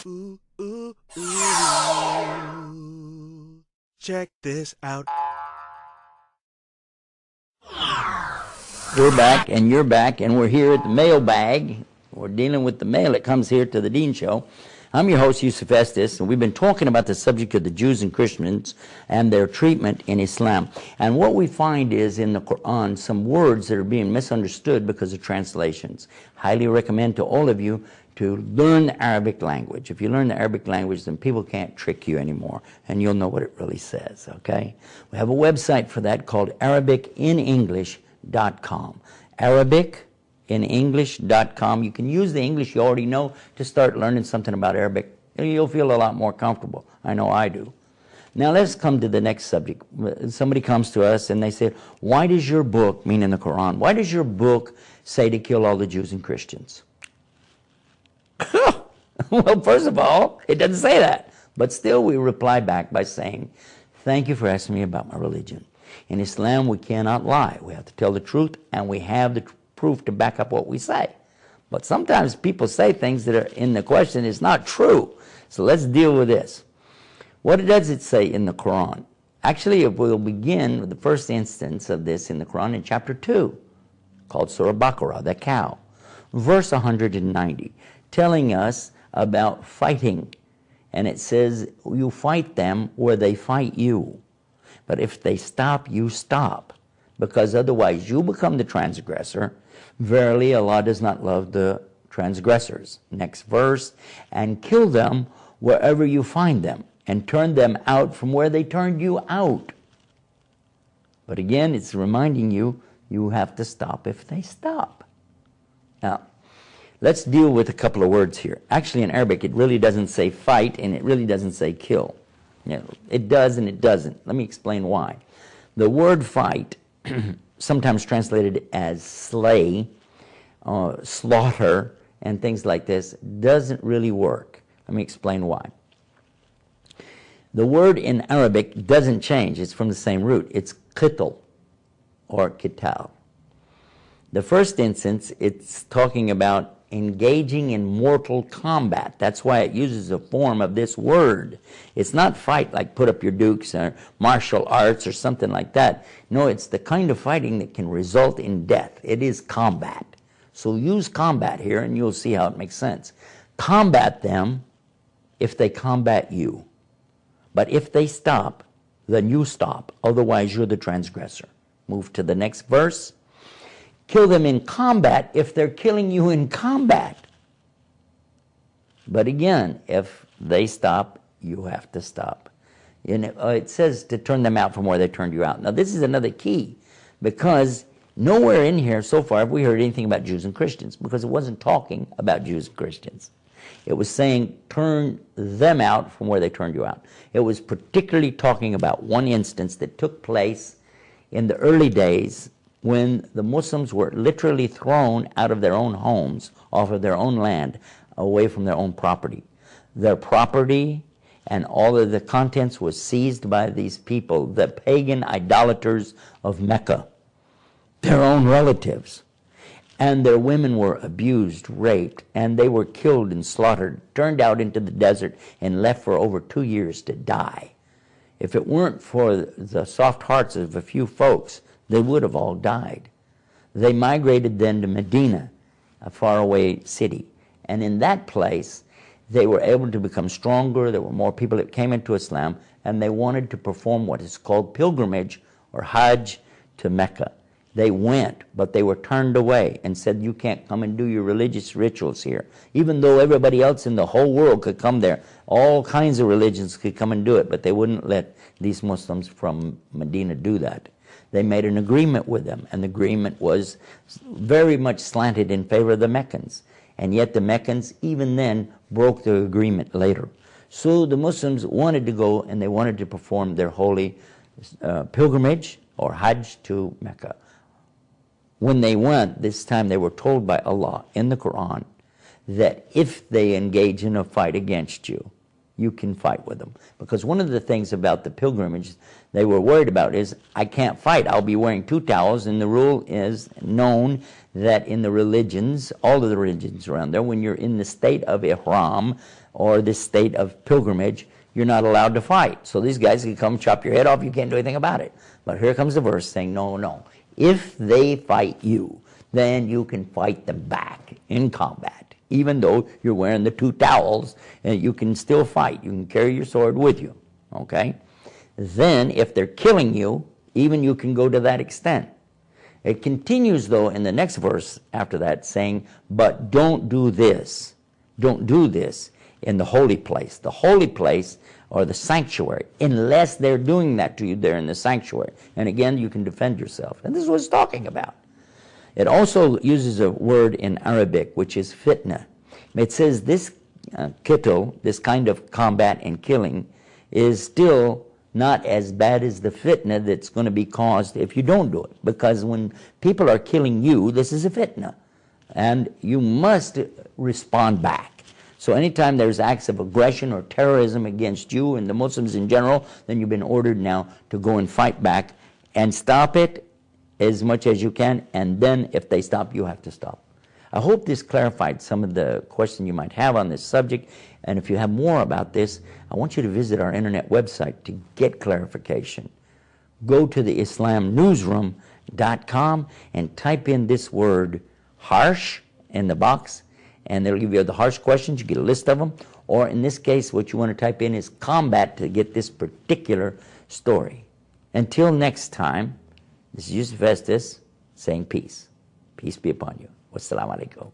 Ooh, ooh, ooh. Check this out. We're back, and you're back, and we're here at the mailbag. We're dealing with the mail that comes here to the Deen Show. I'm your host, Yusuf Estes, and we've been talking about the subject of the Jews and Christians and their treatment in Islam. And what we find is in the Quran some words that are being misunderstood because of translations. Highly recommend to all of you to learn the Arabic language. If you learn the Arabic language, then people can't trick you anymore, and you'll know what it really says, okay? We have a website for that called ArabicInEnglish.com. ArabicInEnglish.com. You can use the English you already know to start learning something about Arabic. You'll feel a lot more comfortable. I know I do. Now let's come to the next subject. Somebody comes to us and they say, why does your book, meaning the Quran, why does your book say to kill all the Jews and Christians? Well, first of all, it doesn't say that. But still we reply back by saying, thank you for asking me about my religion. In Islam, we cannot lie. We have to tell the truth, and we have the proof to back up what we say. But sometimes people say things that are in the question is not true. So let's deal with this. What does it say in the Quran? Actually, we'll begin with the first instance of this in the Quran in chapter 2, called Surah Baqarah, the cow, verse 190, telling us about fighting. And it says, you fight them where they fight you. But if they stop, you stop, because otherwise you become the transgressor. Verily, Allah does not love the transgressors. Next verse, and kill them wherever you find them, and turn them out from where they turned you out. But again, it's reminding you, you have to stop if they stop. Now, let's deal with a couple of words here. Actually, in Arabic, it really doesn't say fight, and it really doesn't say kill. You know, it does and it doesn't. Let me explain why. The word fight, sometimes translated as slay, slaughter, and things like this, doesn't really work. Let me explain why. The word in Arabic doesn't change. It's from the same root. It's qitl or qital. The first instance, it's talking about engaging in mortal combat. That's why it uses a form of this word. It's not fight like put up your dukes or martial arts or something like that. No, it's the kind of fighting that can result in death. It is combat. So use combat here and you'll see how it makes sense. Combat them if they combat you. But if they stop, then you stop. Otherwise, you're the transgressor. Move to the next verse. Kill them in combat if they're killing you in combat. But again, if they stop, you have to stop. And it says to turn them out from where they turned you out. Now this is another key, because nowhere in here so far have we heard anything about Jews and Christians, because it wasn't talking about Jews and Christians. It was saying turn them out from where they turned you out. It was particularly talking about one instance that took place in the early days when the Muslims were literally thrown out of their own homes, off of their own land, away from their own property. Their property and all of the contents was seized by these people, the pagan idolaters of Mecca, their own relatives. And their women were abused, raped, and they were killed and slaughtered, turned out into the desert, and left for over 2 years to die. If it weren't for the soft hearts of a few folks, they would have all died. They migrated then to Medina, a faraway city. And in that place, they were able to become stronger. There were more people that came into Islam, and they wanted to perform what is called pilgrimage or Hajj to Mecca. They went, but they were turned away and said, you can't come and do your religious rituals here. Even though everybody else in the whole world could come there, all kinds of religions could come and do it, but they wouldn't let these Muslims from Medina do that. They made an agreement with them, and the agreement was very much slanted in favor of the Meccans. And yet the Meccans, even then, broke the agreement later. So the Muslims wanted to go, and they wanted to perform their holy pilgrimage or Hajj to Mecca. When they went, this time they were told by Allah in the Quran that if they engage in a fight against you, you can fight with them. Because one of the things about the pilgrimage they were worried about is, I can't fight. I'll be wearing 2 towels, and the rule is known that in the religions, all of the religions around there, when you're in the state of ihram or the state of pilgrimage, you're not allowed to fight. So these guys can come chop your head off. You can't do anything about it. But here comes the verse saying, no. If they fight you, then you can fight them back in combat. Even though you're wearing the 2 towels, you can still fight. You can carry your sword with you. Okay? Then, if they're killing you, even you can go to that extent. It continues, though, in the next verse after that, saying, but don't do this. Don't do this in the holy place. The holy place, or the sanctuary, unless they're doing that to you there in the sanctuary. And again, you can defend yourself. And this is what it's talking about. It also uses a word in Arabic, which is fitna. It says this qitl, this kind of combat and killing, is still not as bad as the fitna that's going to be caused if you don't do it. Because when people are killing you, this is a fitna. And you must respond back. So anytime there's acts of aggression or terrorism against you and the Muslims in general, then you've been ordered now to go and fight back and stop it as much as you can. And then if they stop, you have to stop. I hope this clarified some of the questions you might have on this subject. And if you have more about this, I want you to visit our internet website to get clarification. Go to the IslamNewsroom.com and type in this word harsh in the box, and they'll give you the harsh questions. You get a list of them. Or in this case, what you want to type in is combat to get this particular story. Until next time, this is Yusuf Estes saying peace. Peace be upon you. Wassalamu alaikum.